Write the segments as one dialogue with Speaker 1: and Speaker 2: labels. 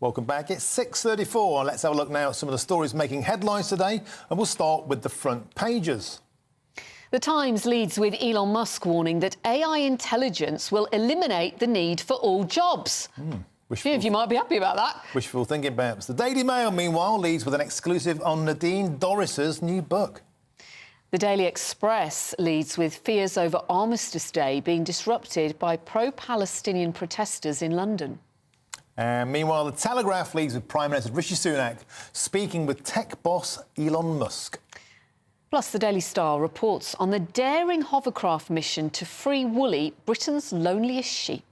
Speaker 1: Welcome back. It's 6:34. Let's have a look now at some of the stories making headlines today, and we'll start with the front pages.
Speaker 2: The Times leads with Elon Musk warning that AI intelligence will eliminate the need for all jobs. A few of you might be happy about that.
Speaker 1: Wishful thinking, perhaps. The Daily Mail, meanwhile, leads with an exclusive on Nadine Dorris's new book.
Speaker 2: The Daily Express leads with fears over Armistice Day being disrupted by pro-Palestinian protesters in London.
Speaker 1: And meanwhile, the Telegraph leads with Prime Minister Rishi Sunak speaking with tech boss Elon Musk.
Speaker 2: Plus, the Daily Star reports on the daring hovercraft mission to free Woolly, Britain's loneliest sheep.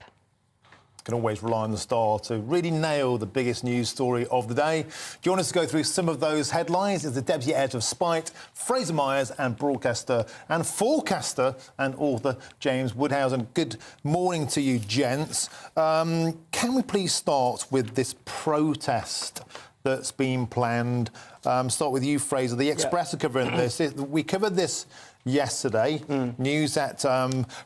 Speaker 1: Can always rely on the Star to really nail the biggest news story of the day. Join us to go through some of those headlines is the deputy editor of Spite, Fraser Myers, and broadcaster and forecaster and author James Woodhousen. Good morning to you, gents. Can we please start with this protest that's been planned? Start with you, Fraser. The Express are covering this. We covered this yesterday. News that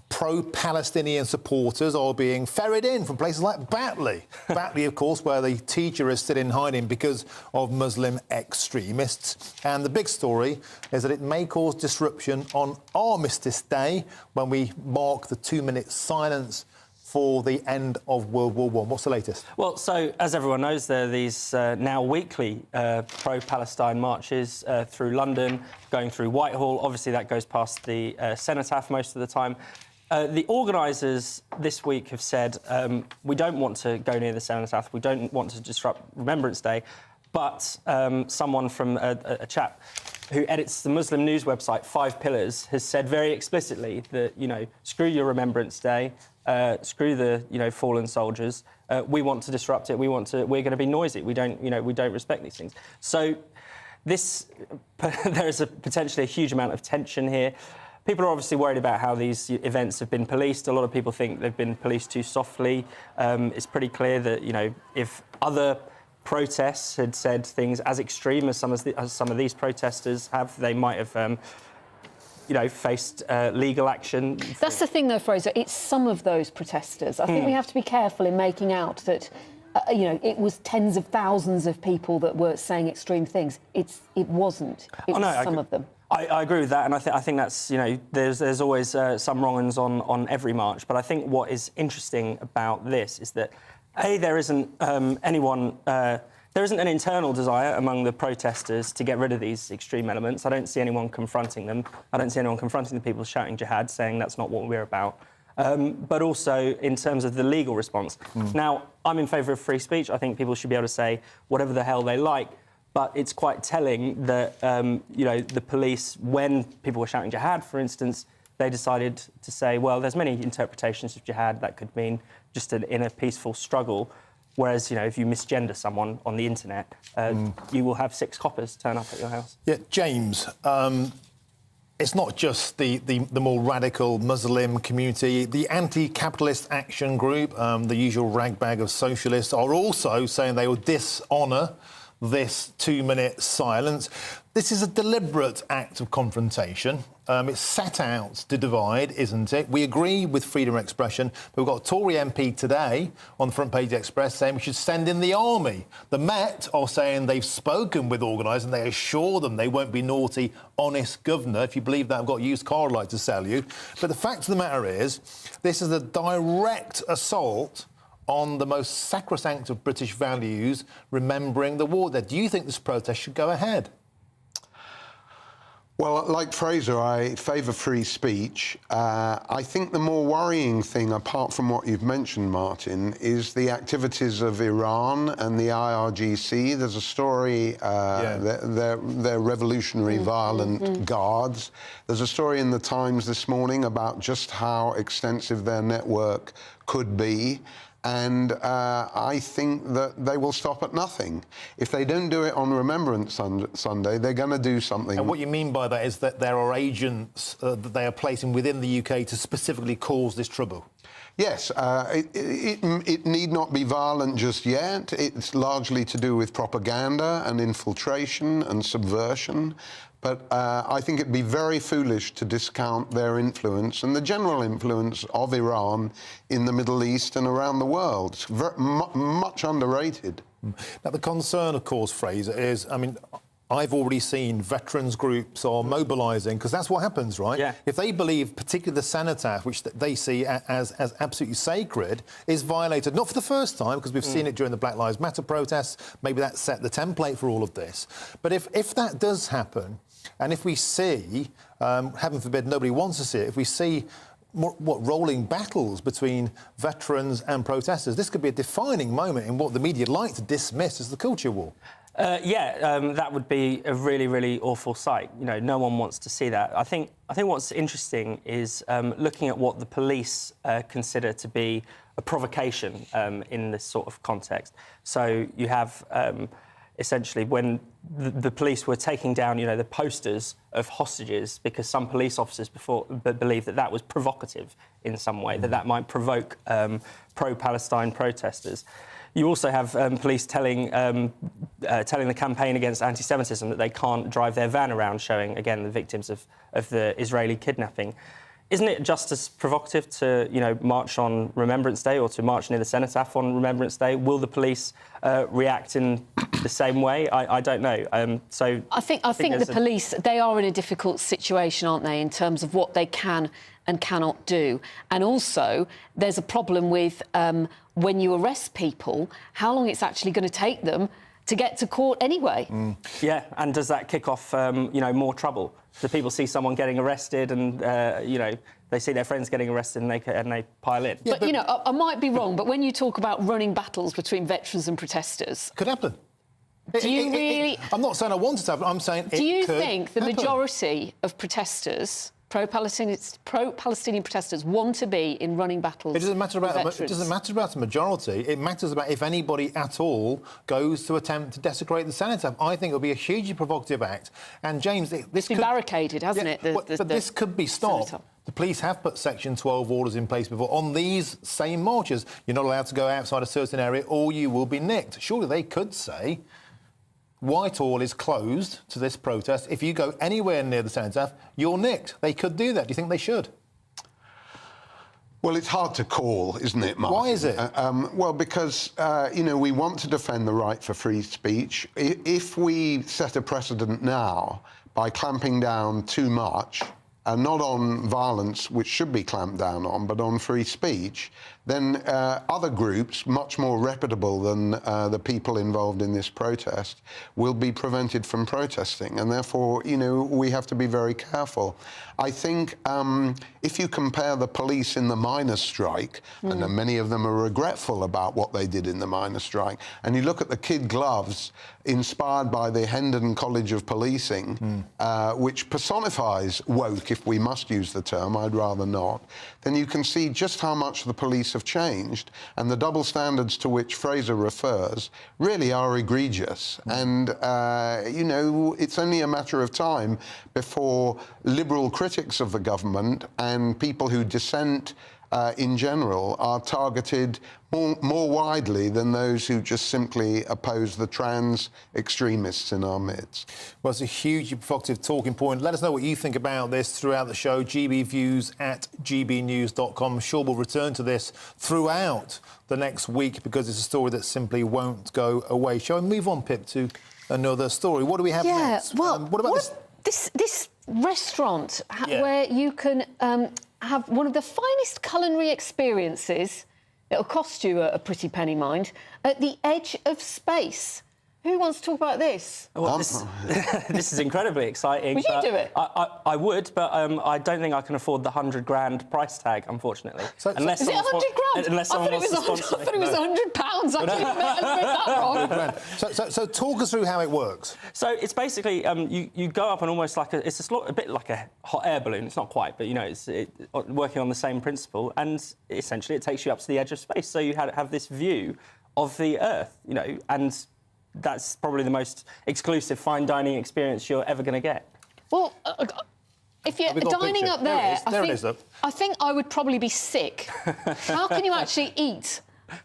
Speaker 1: pro-Palestinian supporters are being ferried in from places like Batley. Batley, of course, where the teacher is still in hiding because of Muslim extremists. And the big story is that it may cause disruption on Armistice Day when we mark the 2-minute silence for the end of World War I. What's the latest?
Speaker 3: Well, so, as everyone knows, there are these now weekly pro-Palestine marches through London, going through Whitehall. Obviously, that goes past the Cenotaph most of the time. The organisers this week have said, we don't want to go near the Cenotaph, we don't want to disrupt Remembrance Day, but someone from a chap who edits the Muslim news website 5 Pillars has said very explicitly that, you know, screw your Remembrance Day, screw the, fallen soldiers. We want to disrupt it. We're going to be noisy. We don't respect these things. So there is potentially a huge amount of tension here. People are obviously worried about how these events have been policed. A lot of people think they've been policed too softly. It's pretty clear that, if other protests had said things as extreme as some of these protesters have, they might have faced legal action.
Speaker 2: That's the thing, though, Fraser. It's some of those protesters. I think we have to be careful in making out that, it was tens of thousands of people that were saying extreme things. It wasn't. It was some of them.
Speaker 3: I agree with that, and I think that's, there's always some wrong-uns on every march. But I think what is interesting about this is that, there isn't there isn't an internal desire among the protesters to get rid of these extreme elements. I don't see anyone confronting them. I don't see anyone confronting the people shouting jihad, saying that's not what we're about. But also in terms of the legal response. Now, I'm in favour of free speech. I think people should be able to say whatever the hell they like. But it's quite telling that, the police, when people were shouting jihad, for instance, they decided to say, well, there's many interpretations of jihad. That could mean just in a peaceful struggle. Whereas, if you misgender someone on the internet, you will have 6 coppers turn up at your house.
Speaker 1: Yeah, James, it's not just the more radical Muslim community. The Anti-Capitalist Action Group, the usual ragbag of socialists, are also saying they will dishonour this 2-minute silence. This is a deliberate act of confrontation. It's set out to divide, isn't it? We agree with freedom of expression, but we've got a Tory MP today on the front page of the Express saying we should send in the army. The Met are saying they've spoken with organisers and they assure them they won't be naughty, honest governor. If you believe that, I've got a used car I'd like to sell you. But the fact of the matter is, this is a direct assault on the most sacrosanct of British values, remembering the war there. Do you think this protest should go ahead?
Speaker 4: Well, like Fraser, I favour free speech. I think the more worrying thing, apart from what you've mentioned, Martin, is the activities of Iran and the IRGC. There's a story, they're revolutionary violent guards. There's a story in the Times this morning about just how extensive their network could be. And I think that they will stop at nothing. If they don't do it on Remembrance Sunday, they're going to do something.
Speaker 1: And what you mean by that is that there are agents that they are placing within the UK to specifically cause this trouble?
Speaker 4: Yes, it need not be violent just yet. It's largely to do with propaganda and infiltration and subversion. But I think it'd be very foolish to discount their influence and the general influence of Iran in the Middle East and around the world. It's much underrated.
Speaker 1: Now, the concern, of course, Fraser, is, I mean, I've already seen veterans groups are mobilising, because that's what happens, right?
Speaker 3: Yeah.
Speaker 1: If they believe, particularly the cenotaph, which they see as absolutely sacred, is violated, not for the first time, because we've seen it during the Black Lives Matter protests, maybe that set the template for all of this. But if that does happen, and if we see, heaven forbid, nobody wants to see it, if we see rolling battles between veterans and protesters, this could be a defining moment in what the media like to dismiss as the culture war.
Speaker 3: That would be a really, really awful sight. You know, no one wants to see that. I think what's interesting is looking at what the police consider to be a provocation in this sort of context. So you have essentially when the police were taking down, you know, the posters of hostages because some police officers believed that was provocative in some way, that might provoke pro-Palestine protesters. You also have police telling the campaign against anti-Semitism that they can't drive their van around, showing, again, the victims of the Israeli kidnapping. Isn't it just as provocative to, you know, march on Remembrance Day or to march near the cenotaph on Remembrance Day? Will the police react in the same way? I don't know.
Speaker 2: I think the police, they are in a difficult situation, aren't they, in terms of what they can and cannot do. And also, there's a problem with when you arrest people, how long it's actually going to take them to get to court anyway.
Speaker 3: Yeah, and does that kick off, you know, more trouble? Do people see someone getting arrested and, you know, they see their friends getting arrested and they pile in?
Speaker 2: Yeah, but, you know, I might be wrong, but when you talk about running battles between veterans and protesters...
Speaker 1: Could happen.
Speaker 2: Do you really...
Speaker 1: I'm not saying I want it to happen, I'm saying it could
Speaker 2: Do you think the
Speaker 1: happen.
Speaker 2: majority of protesters... pro-Palestinian protesters want to be in running battles.
Speaker 1: It doesn't matter about
Speaker 2: veterans.
Speaker 1: it doesn't matter about the majority. It matters about if anybody at all goes to attempt to desecrate the cenotaph. I think it would be a hugely provocative act. And James, this could
Speaker 2: be barricaded, hasn't it?
Speaker 1: But this could be stopped.
Speaker 2: cenotaph.
Speaker 1: The police have put Section 12 orders in place before. On these same marches, you're not allowed to go outside a certain area or you will be nicked. Surely they could say, Whitehall is closed to this protest. If you go anywhere near the cenotaph, you're nicked. They could do that. Do you think they should?
Speaker 4: Well, it's hard to call, isn't it, Mark?
Speaker 1: Why is it?
Speaker 4: Well, because, you know, we want to defend the right for free speech. If we set a precedent now by clamping down too much, and not on violence, which should be clamped down on, but on free speech, then other groups, much more reputable than the people involved in this protest, will be prevented from protesting. And therefore, you know, we have to be very careful. I think if you compare the police in the miners' strike, and many of them are regretful about what they did in the miners' strike, and you look at the kid gloves inspired by the Hendon College of Policing, which personifies woke, if we must use the term, I'd rather not, then you can see just how much the police have changed, and the double standards to which Fraser refers really are egregious. And, you know, it's only a matter of time before liberal critics of the government and people who dissent in general are targeted more widely than those who just simply oppose the trans extremists in our midst.
Speaker 1: Well, it's a hugely provocative talking point. Let us know what you think about this throughout the show. gbviews@gbnews.com. I'm sure we'll return to this throughout the next week because it's a story that simply won't go away. Shall we move on, Pip, to another story? What do we have next?
Speaker 2: Well,
Speaker 1: what about
Speaker 2: this restaurant where you can have one of the finest culinary experiences. It'll cost you a pretty penny, mind, at the edge of space. Who wants to talk about this?
Speaker 3: Well, this is incredibly exciting.
Speaker 2: Would you do it?
Speaker 3: I would, but I don't think I can afford the $100,000 price tag, unfortunately.
Speaker 2: Is it £100,000?
Speaker 3: Unless someone wants to sponsor
Speaker 2: I thought it was £100. I didn't make that wrong.
Speaker 1: So talk us through how it works.
Speaker 3: So it's basically you go up and almost like a bit like a hot air balloon. It's not quite, but you know, it's working on the same principle, and essentially it takes you up to the edge of space. So you have this view of the Earth, you know, and that's probably the most exclusive fine dining experience you're ever going to get.
Speaker 2: Well, if you're dining up there,
Speaker 1: I
Speaker 2: think I would probably be sick. How can you actually eat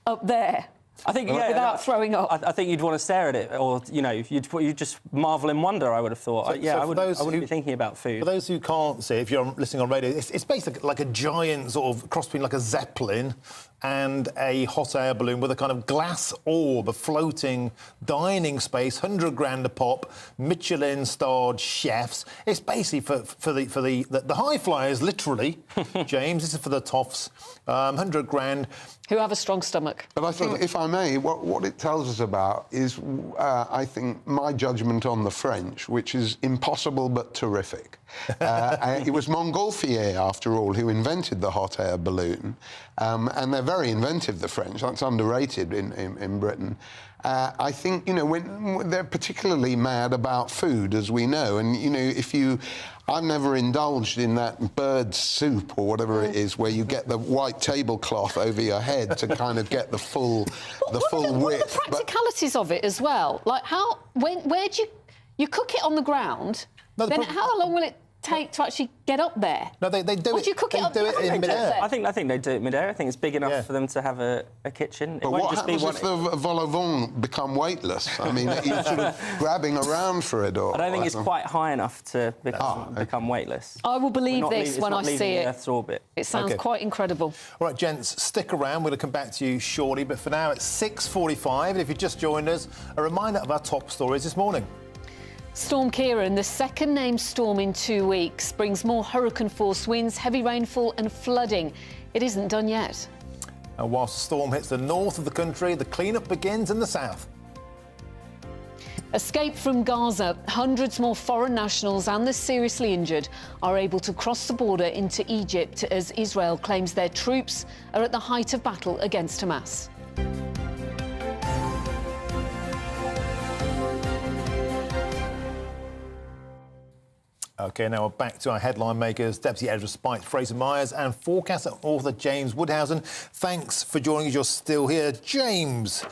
Speaker 2: up there?
Speaker 3: I think,
Speaker 2: without throwing up.
Speaker 3: I think you'd want to stare at it, or you'd just marvel in wonder. I would have thought. I wouldn't be thinking about food.
Speaker 1: For those who can't see, if you're listening on radio, it's basically like a giant sort of cross between like a Zeppelin and a hot air balloon with a kind of glass orb, a floating dining space, 100 grand a pop, Michelin-starred chefs. It's basically for the high flyers, literally. James, this is for the toffs. 100 grand.
Speaker 2: Who have a strong stomach.
Speaker 4: But I think, if I may, what it tells us about is, I think, my judgment on the French, which is impossible but terrific. It was Montgolfier, after all, who invented the hot air balloon. And they're very inventive, the French. That's underrated in Britain. I think, when they're particularly mad about food, as we know. And, I've never indulged in that bird soup or whatever it is, where you get the white tablecloth over your head to kind of get the full width.
Speaker 2: What are the practicalities of it as well? Like, where do you cook it on the ground?
Speaker 1: No,
Speaker 2: then how long will it take to actually get up there?
Speaker 1: No, they do
Speaker 2: Or
Speaker 1: it.
Speaker 2: do you cook it up?
Speaker 1: They do it in midair.
Speaker 3: I think they do it midair. I think it's big enough for them to have a kitchen.
Speaker 4: But what happens if the vol au vent become weightless? I mean, you're sort of grabbing around for it, or...
Speaker 3: I don't think it's quite high enough to become weightless.
Speaker 2: I will believe this when I see it.
Speaker 3: Earth's orbit.
Speaker 2: It sounds quite incredible.
Speaker 1: All right, gents, stick around. We're going to come back to you shortly. But for now, it's 6:45. And if you just joined us, a reminder of our top stories this morning.
Speaker 2: Storm Kieran, the second named storm in 2 weeks, brings more hurricane-force winds, heavy rainfall and flooding. It isn't done yet.
Speaker 1: And whilst the storm hits the north of the country, the clean-up begins in the south.
Speaker 2: Escape from Gaza. Hundreds more foreign nationals and the seriously injured are able to cross the border into Egypt as Israel claims their troops are at the height of battle against Hamas.
Speaker 1: OK, now we're back to our headline makers, Deputy Editor of Spite, Fraser Myers, and forecaster author James Woodhousen. Thanks for joining us. You're still here. James,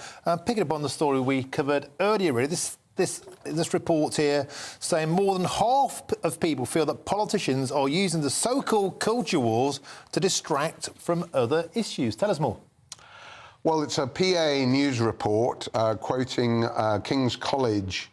Speaker 1: picking up on the story we covered earlier, really, this report here saying more than half of people feel that politicians are using the so-called culture wars to distract from other issues. Tell us more.
Speaker 4: Well, it's a PA news report quoting King's College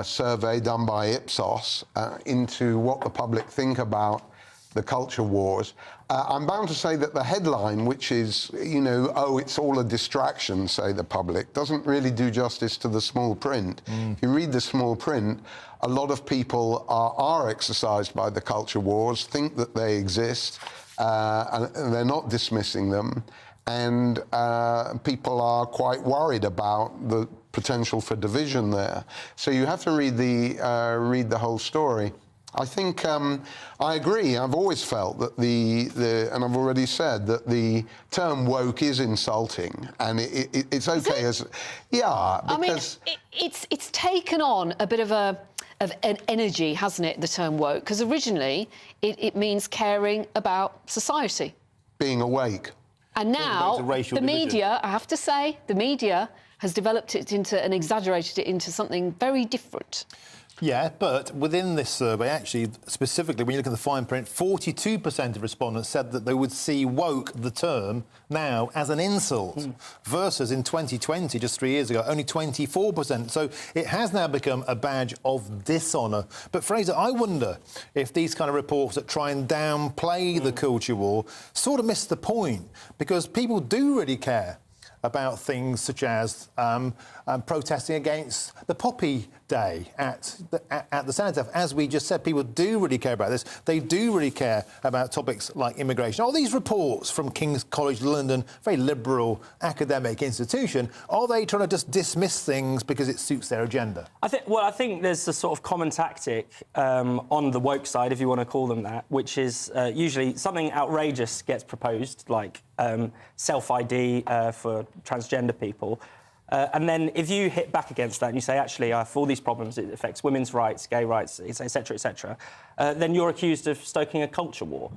Speaker 4: survey done by Ipsos into what the public think about the culture wars. I'm bound to say that the headline, which is, it's all a distraction, say the public, doesn't really do justice to the small print. If you read the small print, a lot of people are exercised by the culture wars, think that they exist, and they're not dismissing them. And people are quite worried about the potential for division there. So you have to read the whole story. I think I agree. I've always felt that and I've already said that the term woke is insulting, and it's okay as because
Speaker 2: I mean, it's taken on a bit of an energy, hasn't it? The term woke, because originally it means caring about society,
Speaker 4: being awake.
Speaker 2: And now the media, I have to say, the media has developed it into and exaggerated it into something very different.
Speaker 1: Yeah, but within this survey, actually, specifically, when you look at the fine print, 42% of respondents said that they would see woke, the term, now as an insult, versus in 2020, just 3 years ago, only 24%. So it has now become a badge of dishonour. But, Fraser, I wonder if these kind of reports that try and downplay the culture war sort of miss the point, because people do really care about things such as protesting against the Poppy Day at the Cenotaph. As we just said, people do really care about this. They do really care about topics like immigration. All these reports from King's College London, very liberal academic institution, are they trying to just dismiss things because it suits their agenda? I
Speaker 3: think there's a sort of common tactic on the woke side, if you want to call them that, which is usually something outrageous gets proposed, like self-ID for transgender people. And then if you hit back against that and you say, actually, for all these problems, it affects women's rights, gay rights, etc., then you're accused of stoking a culture war.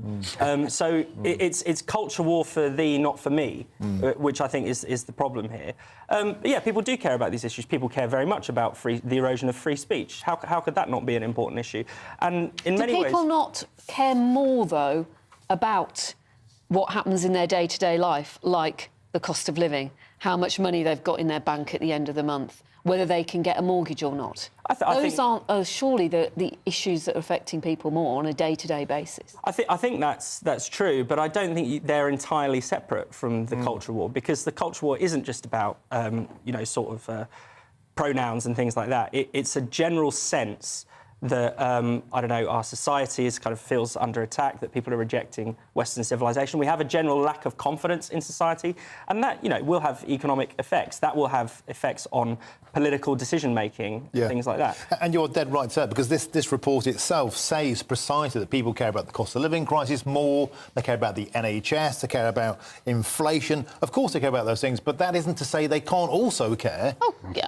Speaker 3: So it's culture war for thee, not for me, which I think is the problem here. But yeah, people do care about these issues. People care very much about the erosion of free speech. How could that not be an important issue? And in many ways...
Speaker 2: Do people not care more, though, about what happens in their day-to-day life, like the cost of living, how much money they've got in their bank at the end of the month, whether they can get a mortgage or not. Those aren't surely the issues that are affecting people more on a day-to-day basis.
Speaker 3: I think that's true, but I don't think they're entirely separate from the culture war, because the culture war isn't just about pronouns and things like that. It's a general sense that, I don't know, our society feels under attack, that people are rejecting Western civilization. We have a general lack of confidence in society, and that, will have economic effects. That will have effects on political decision-making, things like that.
Speaker 1: And you're dead right, sir, because this report itself says precisely that people care about the cost of living crisis more, they care about the NHS, they care about inflation. Of course they care about those things, but that isn't to say they can't also care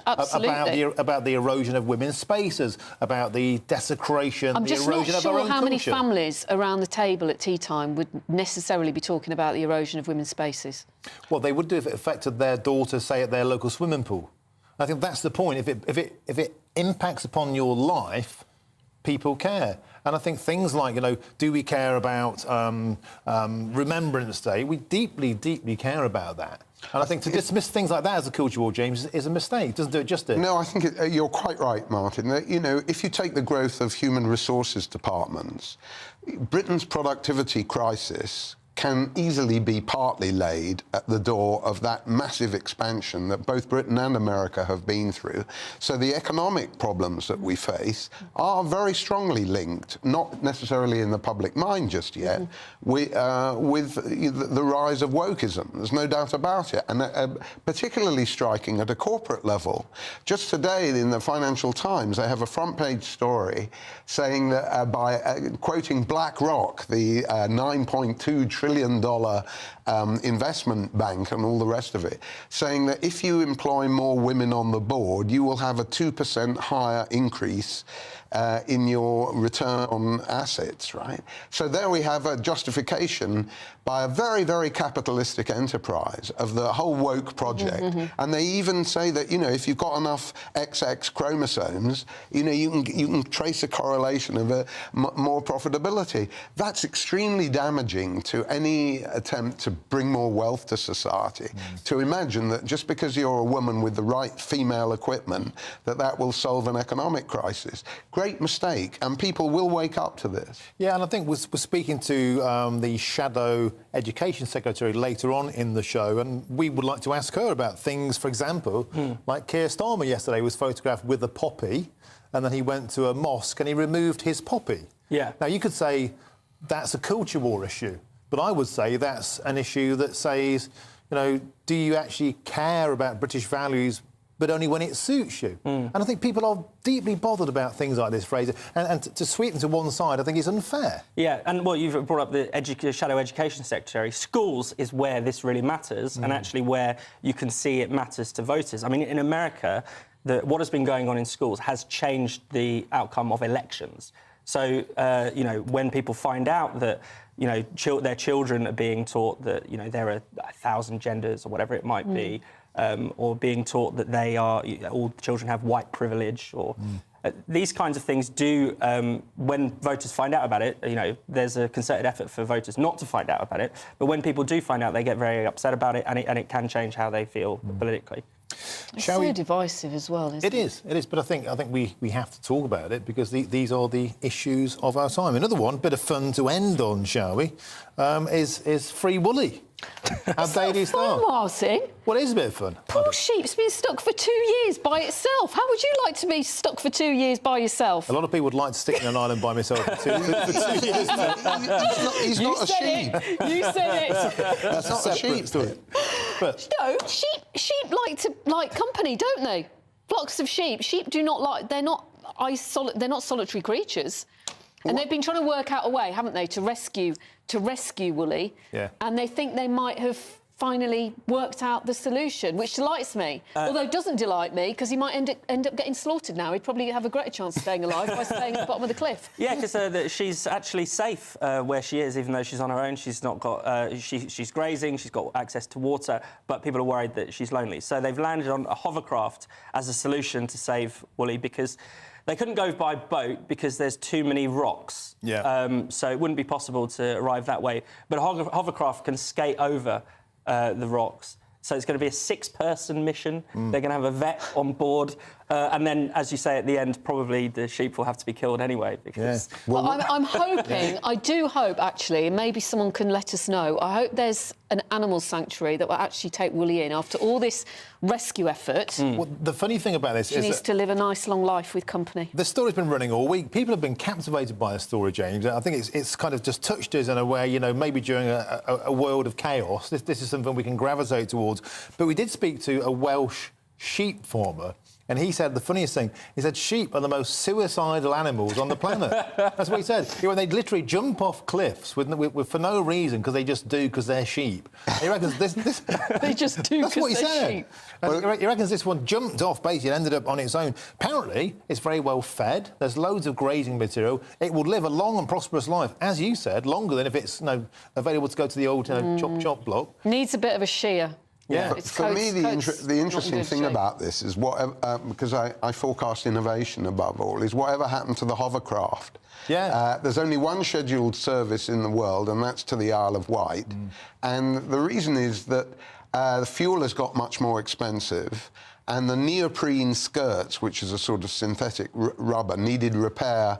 Speaker 1: about the erosion of women's spaces, about the desecration,
Speaker 2: I'm
Speaker 1: the
Speaker 2: just
Speaker 1: erosion
Speaker 2: not
Speaker 1: of our
Speaker 2: sure
Speaker 1: own
Speaker 2: how many
Speaker 1: culture.
Speaker 2: families around the table at tea time would necessarily be talking about the erosion of women's spaces.
Speaker 1: Well, they would do if it affected their daughter, say, at their local swimming pool. I think that's the point. If it impacts upon your life, people care. And I think things like, do we care about Remembrance Day? We deeply, deeply care about that. And I think to dismiss things like that as a culture war, James, is a mistake. It doesn't do it justice.
Speaker 4: No, I think you're quite right, Martin. That, if you take the growth of human resources departments, Britain's productivity crisis can easily be partly laid at the door of that massive expansion that both Britain and America have been through. So the economic problems that we face are very strongly linked, not necessarily in the public mind just yet, with the rise of wokeism. There's no doubt about it. And particularly striking at a corporate level. Just today in the Financial Times, they have a front-page story saying that quoting BlackRock, the $9.2 trillion investment bank and all the rest of it, saying that if you employ more women on the board, you will have a 2% higher increase in your return on assets, right? So there we have a justification by a very, very capitalistic enterprise of the whole woke project. And they even say that, if you've got enough XX chromosomes, you can trace a correlation of more profitability. That's extremely damaging to any attempt to bring more wealth to society. To imagine that just because you're a woman with the right female equipment, that will solve an economic crisis. Great mistake, and people will wake up to this.
Speaker 1: Yeah, and I think we're speaking to the Shadow Education Secretary later on in the show, and we would like to ask her about things, for example, like Keir Starmer yesterday was photographed with a poppy, and then he went to a mosque and he removed his poppy.
Speaker 3: Yeah.
Speaker 1: Now, you could say that's a culture war issue, but I would say that's an issue that says, do you actually care about British values, but only when it suits you? And I think people are deeply bothered about things like this, Fraser, and to sweeten to one side, I think is unfair.
Speaker 3: Yeah, and you've brought up the Shadow Education Secretary. Schools is where this really matters, and actually where you can see it matters to voters. I mean, in America, what has been going on in schools has changed the outcome of elections. So, when people find out that, their children are being taught that, there are 1,000 genders or whatever it might be, or being taught that all children have white privilege, or these kinds of things do, when voters find out about it, there's a concerted effort for voters not to find out about it. But when people do find out, they get very upset about it, and it can change how they feel politically.
Speaker 2: It's so divisive as well, isn't it?
Speaker 1: It is, but I think we have to talk about it because these are the issues of our time. Another one, bit of fun to end on, shall we, is Free Woolly. Our daily star.
Speaker 2: Martin.
Speaker 1: Well, it is a bit of fun.
Speaker 2: Poor sheep's been stuck for 2 years by itself. How would you like to be stuck for 2 years by yourself?
Speaker 1: A lot of people would like to stick in an island by myself for 2 years.
Speaker 4: He's not a sheep.
Speaker 2: You said it.
Speaker 4: That's not a sheep.
Speaker 1: But
Speaker 2: no, sheep like company, don't they? Flocks of sheep. Sheep do not like. They're not solitary creatures. And they've been trying to work out a way, haven't they, to rescue Woolly.
Speaker 1: Yeah.
Speaker 2: And they think they might have finally worked out the solution, which delights me. Although it doesn't delight me, because he might end up getting slaughtered now. He'd probably have a greater chance of staying alive by staying at the bottom of the cliff.
Speaker 3: Yeah, because she's actually safe where she is, even though she's on her own. She's not got. She's grazing. She's got access to water, but people are worried that she's lonely. So they've landed on a hovercraft as a solution to save Woolly, because they couldn't go by boat because there's too many rocks.
Speaker 1: Yeah.
Speaker 3: So it wouldn't be possible to arrive that way. But a hovercraft can skate over the rocks. So it's going to be a 6-person mission. They're going to have a vet on board. And then, as you say, at the end, probably the sheep will have to be killed anyway. Because
Speaker 2: Well, I'm hoping, I do hope, actually, and maybe someone can let us know, I hope there's an animal sanctuary that will actually take Woolly in after all this rescue effort.
Speaker 1: Well, the funny thing about this
Speaker 2: She
Speaker 1: is
Speaker 2: needs to live a nice, long life with company.
Speaker 1: the story's been running all week. People have been captivated by the story, James. I think it's kind of just touched us in a way, you know, maybe during a world of chaos. This is something we can gravitate towards. But we did speak to a Welsh sheep farmer, and he said the funniest thing. He said sheep are the most suicidal animals on the planet. That's what he said. You know, they'd literally jump off cliffs for no reason because they just do because they're sheep. He reckons this
Speaker 2: They just do
Speaker 1: that's what he
Speaker 2: because they're
Speaker 1: said.
Speaker 2: sheep.
Speaker 1: And he reckons this one jumped off basically and ended up on its own. Apparently, it's very well fed. There's loads of grazing material. It will live a long and prosperous life, as you said, longer than if it's available to go to the old chop block.
Speaker 2: Needs a bit of a shear.
Speaker 1: Yeah.
Speaker 4: For me, the interesting thing about this is because I forecast innovation above all, is whatever happened to the hovercraft.
Speaker 1: Yeah.
Speaker 4: There's only one scheduled service in the world, and that's to the Isle of Wight. And the reason is that the fuel has got much more expensive, and the neoprene skirts, which is a sort of synthetic rubber, needed repair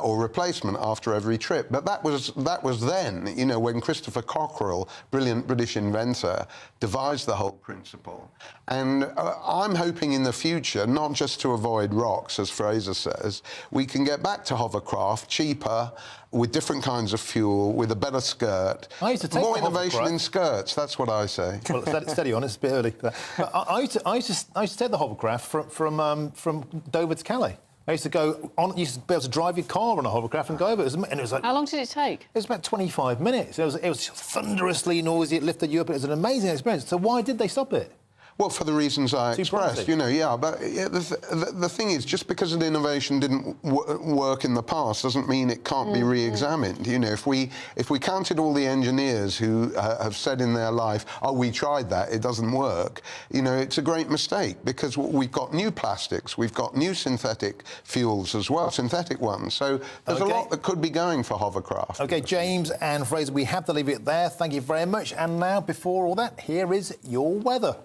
Speaker 4: or replacement after every trip. But that was then, you know, when Christopher Cockerell, brilliant British inventor, devised the whole principle. And I'm hoping in the future, not just to avoid rocks, as Fraser says, we can get back to hovercraft, cheaper, with different kinds of fuel, with a better skirt.
Speaker 1: I used to take
Speaker 4: more
Speaker 1: the
Speaker 4: innovation
Speaker 1: hovercraft.
Speaker 4: in skirts, that's what I say.
Speaker 1: Well, steady on, it's a bit early. I used to take the hovercraft from Dover to Calais. I used to go on. You used to be able to drive your car on a hovercraft and go over. And it was like,
Speaker 2: How long did it take?
Speaker 1: it was about 25 minutes. It was thunderously noisy. It lifted you up. It was an amazing experience. So why did they stop it?
Speaker 4: Well, for the reasons I
Speaker 1: Too
Speaker 4: expressed,
Speaker 1: pricey.
Speaker 4: you know, yeah. But the thing is, just because an innovation didn't work in the past doesn't mean it can't be re-examined. You know, if we counted all the engineers who have said in their life, "Oh, we tried that, it doesn't work," you know, it's a great mistake because we've got new plastics, we've got new synthetic fuels as well, synthetic ones. So there's a lot that could be going for hovercraft.
Speaker 1: OK, James and Fraser, we have to leave it there. Thank you very much. And now, before all that, here is your weather.